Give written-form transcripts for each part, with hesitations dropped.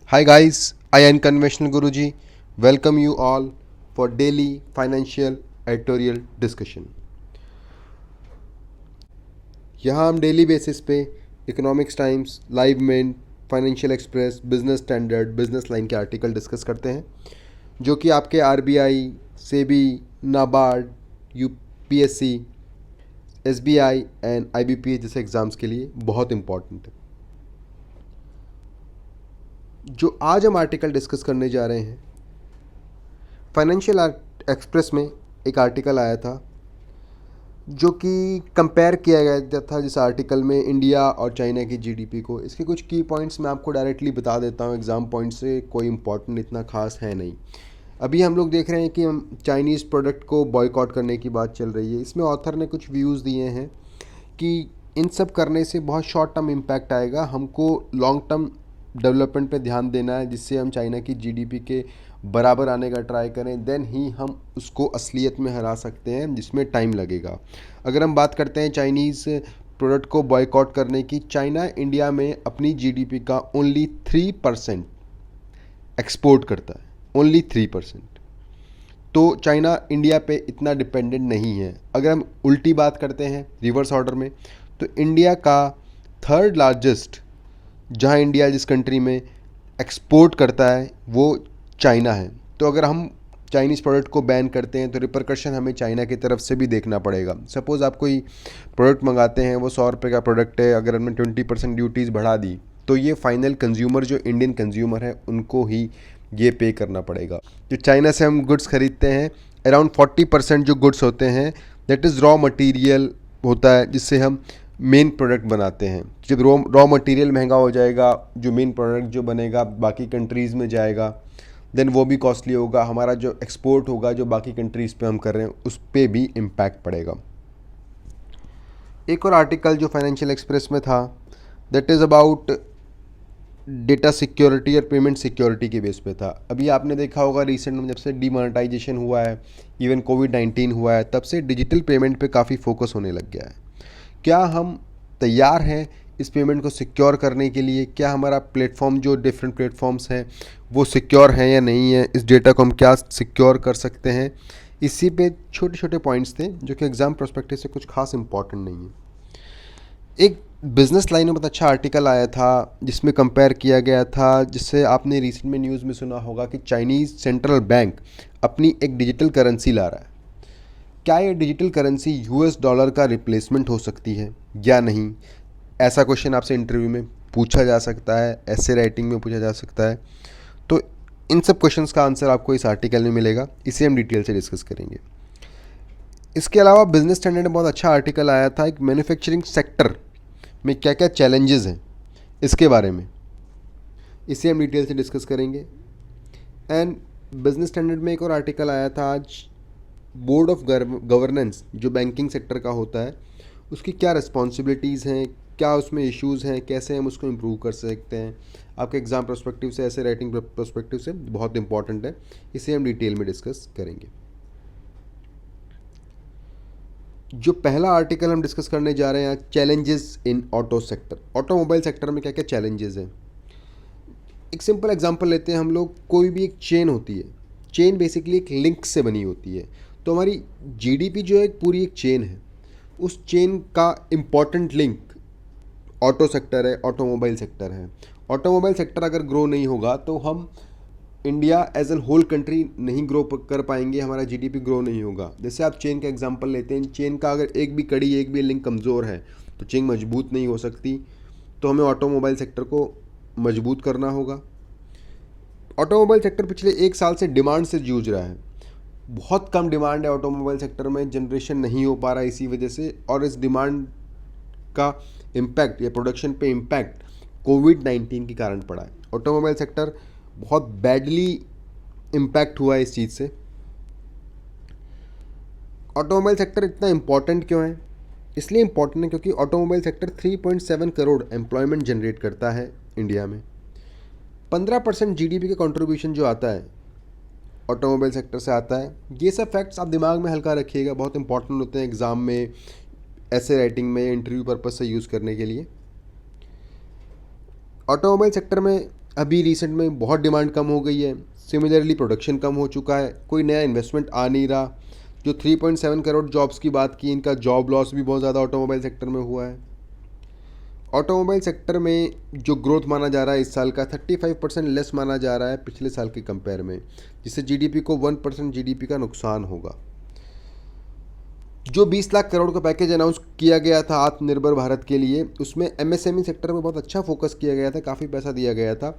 Hi guys, I am Conventional Guruji. Welcome you all for daily financial editorial discussion. यहाँ हम daily basis पे Economics Times, Live Mint, Financial Express, Business Standard, Business Line के article discuss करते हैं जो कि आपके RBI, SEBI, NABARD, UPSC, SBI and IBPS जैसे एग्ज़ाम्स के लिए बहुत इंपॉर्टेंट है। जो आज हम आर्टिकल डिस्कस करने जा रहे हैं, फाइनेंशियल एक्सप्रेस में एक आर्टिकल आया था जो कि कंपेयर किया गया था जिस आर्टिकल में इंडिया और चाइना की जीडीपी को। इसके कुछ की पॉइंट्स मैं आपको डायरेक्टली बता देता हूँ, एग्ज़ाम पॉइंट से कोई इंपॉर्टेंट इतना खास है नहीं। अभी हम लोग देख रहे हैं कि हम चाइनीज़ प्रोडक्ट को बॉयकॉट करने की बात चल रही है। इसमें ऑथर ने कुछ व्यूज़ दिए हैं कि इन सब करने से बहुत शॉर्ट टर्म इम्पैक्ट आएगा, हमको लॉन्ग टर्म डेवलपमेंट पे ध्यान देना है जिससे हम चाइना की जीडीपी के बराबर आने का ट्राई करें, देन ही हम उसको असलियत में हरा सकते हैं जिसमें टाइम लगेगा। अगर हम बात करते हैं चाइनीज़ प्रोडक्ट को बॉयकॉट करने की, चाइना इंडिया में अपनी जीडीपी का ओनली 3% एक्सपोर्ट करता है, ओनली 3%। तो चाइना इंडिया पे इतना डिपेंडेंट नहीं है। अगर हम उल्टी बात करते हैं रिवर्स ऑर्डर में, तो इंडिया का थर्ड लार्जेस्ट, जहां इंडिया जिस कंट्री में एक्सपोर्ट करता है वो चाइना है। तो अगर हम चाइनीज़ प्रोडक्ट को बैन करते हैं तो रिपरकशन हमें चाइना की तरफ से भी देखना पड़ेगा। सपोज़ आप कोई प्रोडक्ट मंगाते हैं, वो 100 रुपये का प्रोडक्ट है, अगर हमने 20% ड्यूटीज़ बढ़ा दी तो ये फाइनल कंज्यूमर जो इंडियन कंज्यूमर है उनको ही ये पे करना पड़ेगा। जो चाइना से हम गुड्स खरीदते हैं, अराउंड 40% जो गुड्स होते हैं दैट इज़ रॉ मटेरियल होता है जिससे हम मेन प्रोडक्ट बनाते हैं। जब रॉ मटेरियल महंगा हो जाएगा, जो मेन प्रोडक्ट जो बनेगा बाकी कंट्रीज़ में जाएगा, देन वो भी कॉस्टली होगा। हमारा जो एक्सपोर्ट होगा जो बाकी कंट्रीज़ पे हम कर रहे हैं उस पर भी इम्पैक्ट पड़ेगा। एक और आर्टिकल जो फाइनेंशियल एक्सप्रेस में था that is about data security और पेमेंट सिक्योरिटी के बेस पे था। अभी आपने देखा होगा रिसेंट में जब से डीमोनेटाइजेशन हुआ है, इवन कोविड-19 हुआ है, तब से डिजिटल पेमेंट पे काफ़ी फोकस होने लग गया है। क्या हम तैयार हैं इस पेमेंट को सिक्योर करने के लिए? क्या हमारा प्लेटफॉर्म जो डिफरेंट प्लेटफॉर्म्स हैं वो सिक्योर हैं या नहीं है? इस डेटा को हम क्या सिक्योर कर सकते हैं? इसी पे छोटे छोटे पॉइंट्स थे जो कि एग्ज़ाम पर्सपेक्टिव से कुछ खास इंपॉर्टेंट नहीं है। एक बिजनेस लाइन में बहुत अच्छा आर्टिकल आया था जिसमें कंपेयर किया गया था, जिससे आपने रिसेंट में न्यूज़ में सुना होगा कि चाइनीज़ सेंट्रल बैंक अपनी एक डिजिटल करेंसी ला रहा है। क्या ये डिजिटल करेंसी यूएस डॉलर का रिप्लेसमेंट हो सकती है या नहीं? ऐसा क्वेश्चन आपसे इंटरव्यू में पूछा जा सकता है, ऐसे राइटिंग में पूछा जा सकता है। तो इन सब क्वेश्चंस का आंसर आपको इस आर्टिकल में मिलेगा, इसे हम डिटेल से डिस्कस करेंगे। इसके अलावा बिजनेस स्टैंडर्ड में बहुत अच्छा आर्टिकल आया था एक मैन्युफैक्चरिंग सेक्टर में क्या क्या चैलेंजेस हैं इसके बारे में, इसे हम डिटेल से डिस्कस करेंगे। एंड बिजनेस स्टैंडर्ड में एक और आर्टिकल आया था आज, बोर्ड ऑफ गवर्नेंस जो बैंकिंग सेक्टर का होता है उसकी क्या रिस्पॉन्सिबिलिटीज़ हैं, क्या उसमें इश्यूज़ हैं, कैसे हम उसको इम्प्रूव कर सकते हैं। आपके एग्ज़ाम पर्सपेक्टिव से, ऐसे राइटिंग पर्सपेक्टिव से बहुत इंपॉर्टेंट है, इसे हम डिटेल में डिस्कस करेंगे। जो पहला आर्टिकल हम डिस्कस करने जा रहे हैं, challenges in auto sector. Automobile sector में क्या क्या चैलेंजेस हैं। एक सिंपल एग्जांपल लेते हैं हम लोग, कोई भी एक चेन होती है, चेन बेसिकली एक लिंक से बनी होती है। तो हमारी जीडीपी जो है पूरी एक चेन है, उस चेन का इम्पॉर्टेंट लिंक ऑटो सेक्टर है, ऑटोमोबाइल सेक्टर है। ऑटोमोबाइल सेक्टर अगर ग्रो नहीं होगा तो हम India as an whole country नहीं ग्रो कर पाएंगे, हमारा जीडीपी ग्रो नहीं होगा। जैसे आप चेन का एग्जांपल लेते हैं, चेन का अगर एक भी कड़ी, एक भी लिंक कमज़ोर है तो चेन मजबूत नहीं हो सकती। तो हमें ऑटोमोबाइल सेक्टर को मजबूत करना होगा। ऑटोमोबाइल सेक्टर पिछले एक साल से डिमांड से जूझ रहा है, बहुत कम डिमांड है ऑटोमोबाइल सेक्टर में, जनरेशन नहीं हो पा रहा है इसी वजह से। और इस डिमांड का इम्पैक्ट या प्रोडक्शन पे इम्पैक्ट कोविड-19 के कारण पड़ा है। ऑटोमोबाइल सेक्टर बहुत बैडली इम्पैक्ट हुआ है इस चीज़ से। ऑटोमोबाइल सेक्टर इतना इम्पॉर्टेंट क्यों है? इसलिए इम्पॉर्टेंट है क्योंकि automobile sector 3.7 crore employment generate करता है इंडिया में। 15% जीडीपी का कंट्रीब्यूशन जो आता है ऑटोमोबाइल सेक्टर से आता है। ये सब फैक्ट्स आप दिमाग में हल्का रखिएगा, बहुत इंपॉर्टेंट होते हैं एग्ज़ाम में, ऐसे राइटिंग में, इंटरव्यू पर्पस से यूज़ करने के लिए। ऑटोमोबाइल सेक्टर में अभी रिसेंट में बहुत डिमांड कम हो गई है, सिमिलरली प्रोडक्शन कम हो चुका है, कोई नया इन्वेस्टमेंट आ नहीं रहा। जो 3.7 करोड़ जॉब्स की बात की, इनका जॉब लॉस भी बहुत ज़्यादा ऑटोमोबाइल सेक्टर में हुआ है। ऑटोमोबाइल सेक्टर में जो ग्रोथ माना जा रहा है इस साल का 35% लेस माना जा रहा है पिछले साल के कंपेयर में, जिससे जीडीपी को 1% जीडीपी का नुकसान होगा। जो 20 लाख करोड़ का पैकेज अनाउंस किया गया था आत्मनिर्भर भारत के लिए, उसमें एमएसएमई सेक्टर में बहुत अच्छा फोकस किया गया था, काफ़ी पैसा दिया गया था,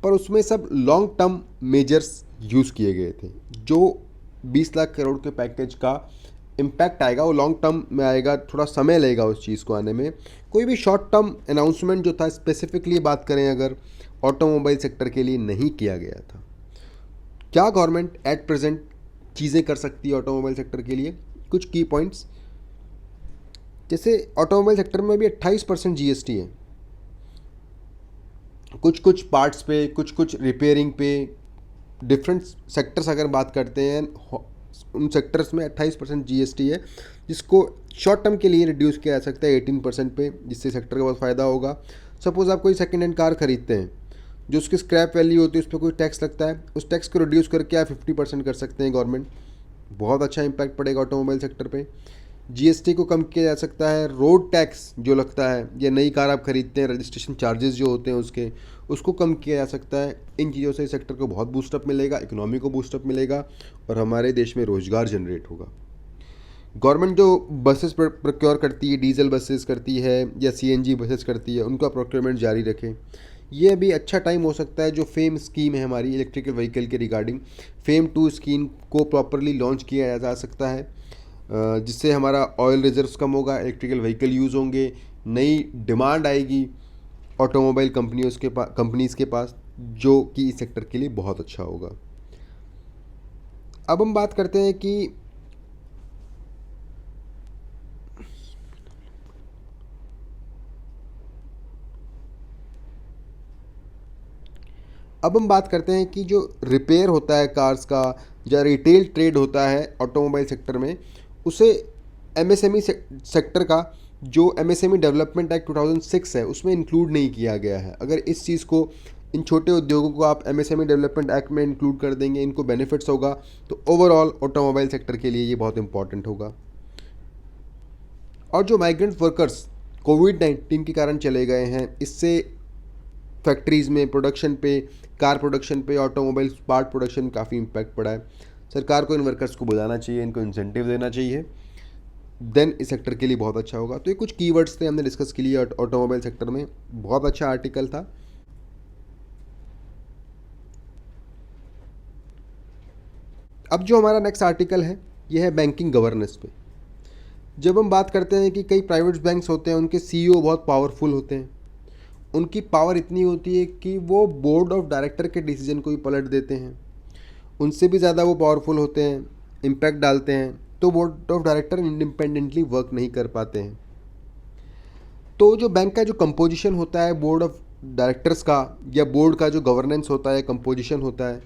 पर उसमें सब लॉन्ग टर्म मेजर्स यूज़ किए गए थे। जो 20 लाख करोड़ के पैकेज का इम्पैक्ट आएगा वो लॉन्ग टर्म में आएगा, थोड़ा समय लगेगा उस चीज़ को आने में। कोई भी शॉर्ट टर्म अनाउंसमेंट जो था, स्पेसिफिकली बात करें अगर, ऑटोमोबाइल सेक्टर के लिए नहीं किया गया था। क्या गवर्नमेंट एट प्रेजेंट चीज़ें कर सकती है ऑटोमोबाइल सेक्टर के लिए? कुछ की पॉइंट्स, जैसे ऑटोमोबाइल सेक्टर में भी 28% जीएसटी है, कुछ कुछ पार्ट्स पे, कुछ कुछ रिपेयरिंग पे, डिफरेंट सेक्टर्स अगर बात करते हैं, उन सेक्टर्स में 28% जीएसटी है, जिसको शॉर्ट टर्म के लिए रिड्यूस किया जा सकता है 18% पे, जिससे सेक्टर का बहुत फ़ायदा होगा। सपोज़ आप कोई सेकेंड हैंड कार खरीदते हैं, जो उसकी स्क्रैप वैल्यू होती है उस पर कोई टैक्स लगता है, उस टैक्स को रिड्यूस करके आप 50% कर सकते हैं गवर्नमेंट। बहुत अच्छा इंपैक्ट पड़ेगा ऑटोमोबाइल सेक्टर पे। जीएसटी को कम किया जा सकता है। रोड टैक्स जो लगता है, या नई कार आप खरीदते हैं, रजिस्ट्रेशन चार्जेस जो होते हैं उसको कम किया जा सकता है। इन चीज़ों से सेक्टर को बहुत बूस्टअप मिलेगा, इकोनॉमी को बूस्टअप मिलेगा और हमारे देश में रोज़गार जनरेट होगा। गवर्नमेंट जो बसेस प्रोक्योर करती है, डीजल बसेस करती है या सीएनजी बसेस करती है, उनका प्रोक्योरमेंट जारी रखें। ये अभी अच्छा टाइम हो सकता है। जो फेम स्कीम है हमारी इलेक्ट्रिकल व्हीकल के रिगार्डिंग, फेम 2 स्कीम को प्रॉपरली लॉन्च किया जा सकता है, जिससे हमारा ऑयल रिजर्व्स कम होगा, इलेक्ट्रिकल व्हीकल यूज़ होंगे, नई डिमांड आएगी ऑटोमोबाइल कंपनीज़ के पास, जो कि इस सेक्टर के लिए बहुत अच्छा होगा। अब हम बात करते हैं कि जो रिपेयर होता है कार्स का, या रिटेल ट्रेड होता है ऑटोमोबाइल सेक्टर में, उसे एमएसएमई सेक्टर का जो एमएसएमई डेवलपमेंट एक्ट 2006 है उसमें इंक्लूड नहीं किया गया है। अगर इस चीज़ को, इन छोटे उद्योगों को आप एमएसएमई डेवलपमेंट एक्ट में इंक्लूड कर देंगे, इनको बेनिफिट्स होगा, तो ओवरऑल ऑटोमोबाइल सेक्टर के लिए ये बहुत इंपॉर्टेंट होगा। और जो माइग्रेंट वर्कर्स कोविड-19 के कारण चले गए हैं, इससे फैक्ट्रीज़ में प्रोडक्शन पे, कार प्रोडक्शन पे, ऑटोमोबाइल पार्ट प्रोडक्शन में काफ़ी इम्पैक्ट पड़ा है। सरकार को इन वर्कर्स को बुलाना चाहिए, इनको इंसेंटिव देना चाहिए, देन इस सेक्टर के लिए बहुत अच्छा होगा। तो ये कुछ कीवर्ड्स थे हमने डिस्कस के लिए ऑटोमोबाइल सेक्टर में। बहुत अच्छा आर्टिकल था। अब जो हमारा नेक्स्ट आर्टिकल है, ये है बैंकिंग गवर्नेंस पे। जब हम बात करते हैं कि कई प्राइवेट बैंक्स होते हैं, उनके सीईओ बहुत पावरफुल होते हैं, उनकी पावर इतनी होती है कि वो बोर्ड ऑफ डायरेक्टर के डिसीजन को ही पलट देते हैं। उनसे भी ज़्यादा वो पावरफुल होते हैं, इम्पैक्ट डालते हैं, तो board of director independently work नहीं कर पाते हैं। तो जो बैंक का जो कंपोजिशन होता है बोर्ड ऑफ डायरेक्टर्स का, या बोर्ड का जो गवर्नेंस होता है, कंपोजिशन होता है,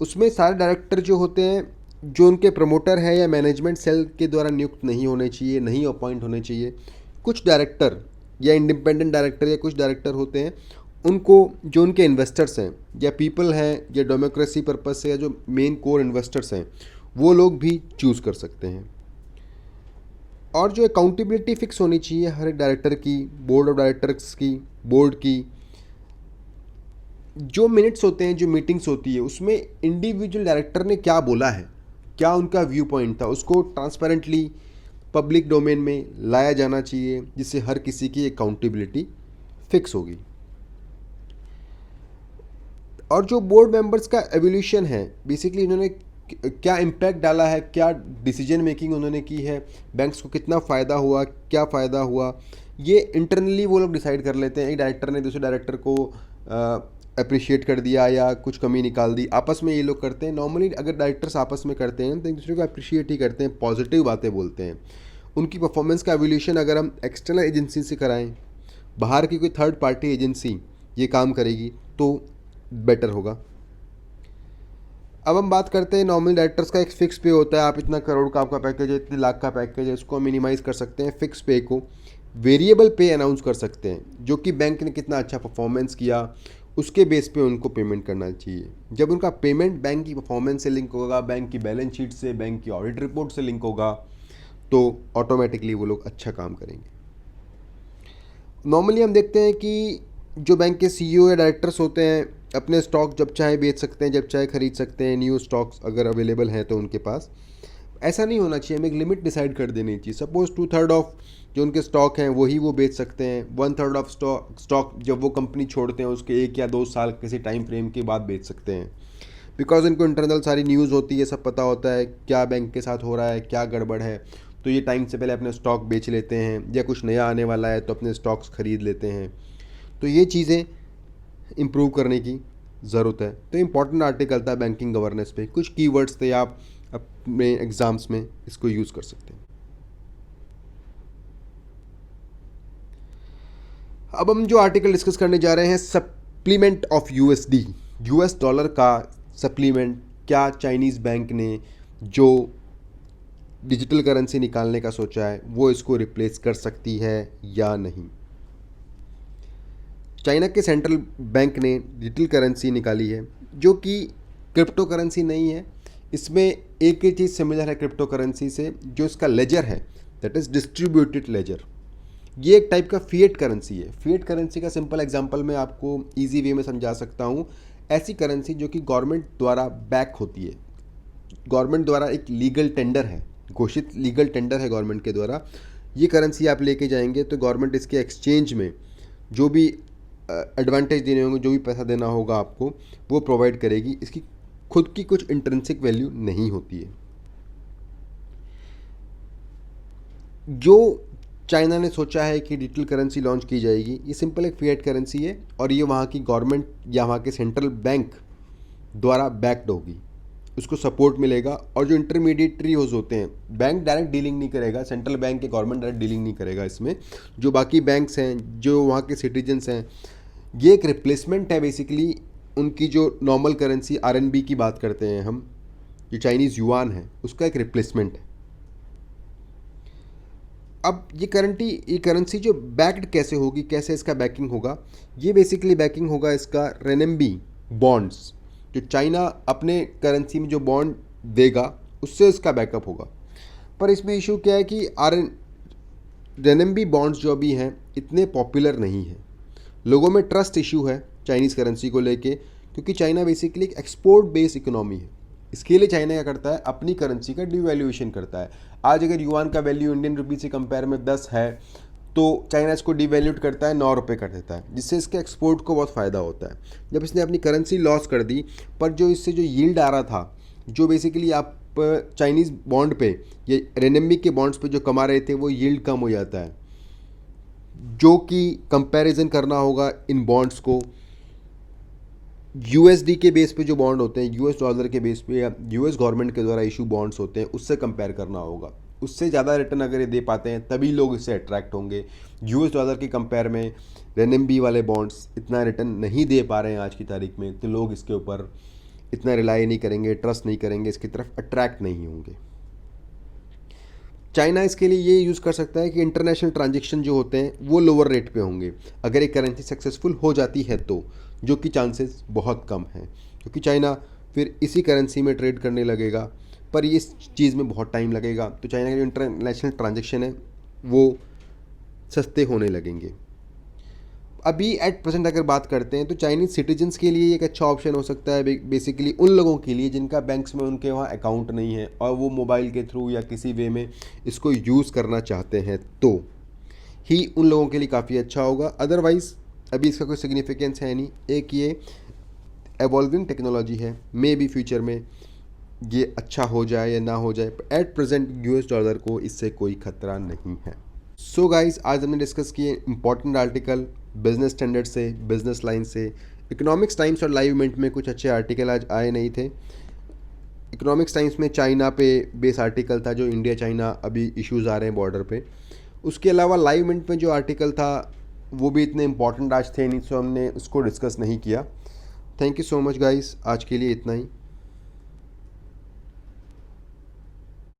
उसमें सारे डायरेक्टर जो होते हैं, जो उनके प्रमोटर है या मैनेजमेंट सेल के द्वारा नियुक्त नहीं होने चाहिए, नहीं अपॉइंट होने चाहिए। कुछ डायरेक्टर या इंडिपेंडेंट डायरेक्टर या कुछ डायरेक्टर होते हैं, उनको जो उनके इन्वेस्टर्स हैं या पीपल हैं या डेमोक्रेसी पर्पस से, या जो मेन कोर इन्वेस्टर्स हैं, वो लोग भी चूज़ कर सकते हैं। और जो अकाउंटेबिलिटी फिक्स होनी चाहिए हर एक डायरेक्टर की, बोर्ड ऑफ डायरेक्टर्स की, बोर्ड की। जो मिनट्स होते हैं, जो मीटिंग्स होती है, उसमें इंडिविजुअल डायरेक्टर ने क्या बोला है, क्या उनका व्यू पॉइंट था, उसको ट्रांसपेरेंटली पब्लिक डोमेन में लाया जाना चाहिए, जिससे हर किसी की अकाउंटेबिलिटी फिक्स होगी। और जो बोर्ड मेंबर्स का एवोल्यूशन है, बेसिकली उन्होंने क्या इम्पैक्ट डाला है, क्या डिसीजन मेकिंग उन्होंने की है, बैंक्स को कितना फ़ायदा हुआ, क्या फ़ायदा हुआ, ये इंटरनली वो लोग डिसाइड कर लेते हैं। एक डायरेक्टर ने दूसरे डायरेक्टर को अप्रिशिएट कर दिया या कुछ कमी निकाल दी, आपस में ये लोग करते हैं। नॉर्मली अगर डायरेक्टर्स आपस में करते हैं तो एक दूसरे को अप्रिशिएट ही करते हैं, पॉजिटिव बातें बोलते हैं। उनकी परफॉर्मेंस का एवोल्यूशन अगर हम एक्सटर्नल एजेंसी से कराएं, बाहर की कोई थर्ड पार्टी एजेंसी ये काम करेगी, तो बेटर होगा। अब हम बात करते हैं नॉर्मल डायरेक्टर्स का। एक फिक्स पे होता है, आप इतना करोड़ का आपका पैकेज है, इतने लाख का पैकेज है, इसको मिनिमाइज़ कर सकते हैं। फिक्स पे को वेरिएबल पे अनाउंस कर सकते हैं, जो कि बैंक ने कितना अच्छा परफॉर्मेंस किया उसके बेस पे उनको पेमेंट करना चाहिए। जब उनका पेमेंट बैंक की परफॉर्मेंस से लिंक होगा, बैंक की बैलेंस शीट से, बैंक की ऑडिट रिपोर्ट से लिंक होगा, तो ऑटोमेटिकली वो लोग अच्छा काम करेंगे। नॉर्मली हम देखते हैं कि जो बैंक के सीईओ या डायरेक्टर्स होते हैं अपने स्टॉक जब चाहे बेच सकते हैं, जब चाहे खरीद सकते हैं, न्यू स्टॉक्स अगर अवेलेबल हैं तो उनके पास। ऐसा नहीं होना चाहिए, हमें एक लिमिट डिसाइड कर देनी चाहिए। सपोज 2/3 ऑफ जो उनके स्टॉक हैं वही वो बेच सकते हैं, 1/3 ऑफ स्टॉक जब वो कंपनी छोड़ते हैं उसके 1 या 2 साल किसी टाइम फ्रेम के बाद बेच सकते हैं। बिकॉज इनको इंटरनल सारी न्यूज़ होती है, सब पता होता है क्या बैंक के साथ हो रहा है, क्या गड़बड़ है, तो ये टाइम से पहले अपने स्टॉक बेच लेते हैं, या कुछ नया आने वाला है तो अपने स्टॉक्स खरीद लेते हैं। तो ये चीज़ें इम्प्रूव करने की ज़रूरत है। तो इम्पॉर्टेंट आर्टिकल था बैंकिंग गवर्नेंस पे, कुछ कीवर्ड्स थे, आप अपने एग्ज़ाम्स में इसको यूज़ कर सकते हैं। अब हम जो आर्टिकल डिस्कस करने जा रहे हैं, supplement of USD, US dollar का सप्लीमेंट। क्या चाइनीज़ बैंक ने जो डिजिटल करेंसी निकालने का सोचा है वो इसको रिप्लेस कर सकती है या नहीं। चाइना के सेंट्रल बैंक ने डिजिटल करेंसी निकाली है जो कि क्रिप्टो करेंसी नहीं है। इसमें एक ही चीज़ सिमिलर है क्रिप्टो करेंसी से, जो इसका लेजर है, दैट इज़ डिस्ट्रीब्यूटेड लेजर। ये एक टाइप का फिएट करेंसी है। फिएट करेंसी का सिंपल एग्जांपल मैं आपको इजी वे में समझा सकता हूँ। ऐसी करेंसी जो कि गवर्नमेंट द्वारा बैक होती है, गवर्नमेंट द्वारा एक लीगल टेंडर है, घोषित लीगल टेंडर है गवर्नमेंट के द्वारा। ये करेंसी आप लेके जाएंगे तो गवर्नमेंट इसके एक्सचेंज में जो भी एडवांटेज देने होंगे, जो भी पैसा देना होगा आपको, वो प्रोवाइड करेगी। इसकी खुद की कुछ इंट्रिंसिक वैल्यू नहीं होती है। जो चाइना ने सोचा है कि डिजिटल करेंसी लॉन्च की जाएगी, ये सिंपल एक फिएट करेंसी है और ये वहाँ की गवर्नमेंट या वहाँ के सेंट्रल बैंक द्वारा बैक्ड होगी, उसको सपोर्ट मिलेगा। और जो इंटरमीडिएटरीज होते हैं, बैंक डायरेक्ट डीलिंग नहीं करेगा, सेंट्रल बैंक या गवर्नमेंट डायरेक्ट डीलिंग नहीं करेगा इसमें, जो बाकी बैंक्स हैं, जो वहाँ के सिटीजन्स हैं, ये एक रिप्लेसमेंट है बेसिकली उनकी जो नॉर्मल करेंसी आरएनबी की बात करते हैं हम, जो चाइनीज़ युआन है, उसका एक रिप्लेसमेंट है। अब ये करेंसी जो बैक्ड कैसे होगी, कैसे इसका बैकिंग होगा, ये बेसिकली बैकिंग होगा इसका रेनएमबी बॉन्ड्स। जो चाइना अपने करेंसी में जो बॉन्ड देगा उससे इसका बैकअप होगा। पर इसमें इशू क्या है कि रेनएमबी बॉन्ड्स जो अभी हैं इतने पॉपुलर नहीं हैं, लोगों में ट्रस्ट इशू है चाइनीज़ करेंसी को लेके, क्योंकि चाइना बेसिकली एक एक्सपोर्ट बेस्ड इकोनॉमी है। इसके लिए चाइना क्या करता है, अपनी करेंसी का डिवैल्यूएशन करता है। आज अगर युआन का वैल्यू इंडियन रुपी से कंपेयर में 10 है तो चाइना इसको डिवैल्यूट करता है, 9 रुपये कर देता है, जिससे इसके एक्सपोर्ट को बहुत फ़ायदा होता है। जब इसने अपनी करेंसी लॉस कर दी, पर जो इससे जो यील्ड आ रहा था, जो बेसिकली आप चाइनीज़ बॉन्ड पे या रेनएमबी के बॉन्ड्स पे जो कमा रहे थे, वो यील्ड कम हो जाता है, जो कि कंपैरिजन करना होगा इन बॉन्ड्स को यूएसडी के बेस पे जो बॉन्ड होते हैं, यूएस डॉलर के बेस पे या यूएस गवर्नमेंट के द्वारा इशू बॉन्ड्स होते हैं, उससे कंपेयर करना होगा। उससे ज़्यादा रिटर्न अगर ये दे पाते हैं तभी लोग इससे अट्रैक्ट होंगे। यूएस डॉलर की कंपेयर में रेनएमबी वाले बॉन्ड्स इतना रिटर्न नहीं दे पा रहे हैं आज की तारीख में, तो लोग इसके ऊपर इतना रिलाई नहीं करेंगे, ट्रस्ट नहीं करेंगे, इसकी तरफ अट्रैक्ट नहीं होंगे। चाइना इसके लिए ये यूज़ कर सकता है कि इंटरनेशनल ट्रांजैक्शन जो होते हैं वो लोअर रेट पे होंगे अगर एक करेंसी सक्सेसफुल हो जाती है तो, जो कि चांसेस बहुत कम हैं, क्योंकि चाइना फिर इसी करेंसी में ट्रेड करने लगेगा। पर इस चीज़ में बहुत टाइम लगेगा, तो चाइना के जो इंटरनेशनल ट्रांजैक्शन है वो सस्ते होने लगेंगे। अभी एट प्रेजेंट अगर बात करते हैं तो चाइनीज़ सिटीजन्स के लिए एक अच्छा ऑप्शन हो सकता है, बेसिकली उन लोगों के लिए जिनका बैंक्स में उनके वहाँ अकाउंट नहीं है और वो मोबाइल के थ्रू या किसी वे में इसको यूज़ करना चाहते हैं, तो ही उन लोगों के लिए काफ़ी अच्छा होगा। अदरवाइज़ अभी इसका कोई सिग्निफिकेंस है नहीं। एक ये एवॉल्विंग टेक्नोलॉजी है, मे बी फ्यूचर में ये अच्छा हो जाए या ना हो जाए, एट प्रेजेंट यूएस डॉलर को इससे कोई खतरा नहीं है। सो गाइज, आज हमने डिस्कस किए इंपॉर्टेंट आर्टिकल बिजनेस स्टैंडर्ड से, बिजनेस लाइन से। इकोनॉमिक्स टाइम्स और लाइव मिंट में कुछ अच्छे आर्टिकल आज आए नहीं थे। इकोनॉमिक्स टाइम्स में चाइना पे बेस आर्टिकल था, जो इंडिया चाइना अभी इश्यूज़ आ रहे हैं बॉर्डर पे। उसके अलावा लाइव मिंट में जो आर्टिकल था वो भी इतने इंपॉर्टेंट आज थे नहीं, सो हमने उसको डिस्कस नहीं किया। Thank you so much guys, आज के लिए इतना ही।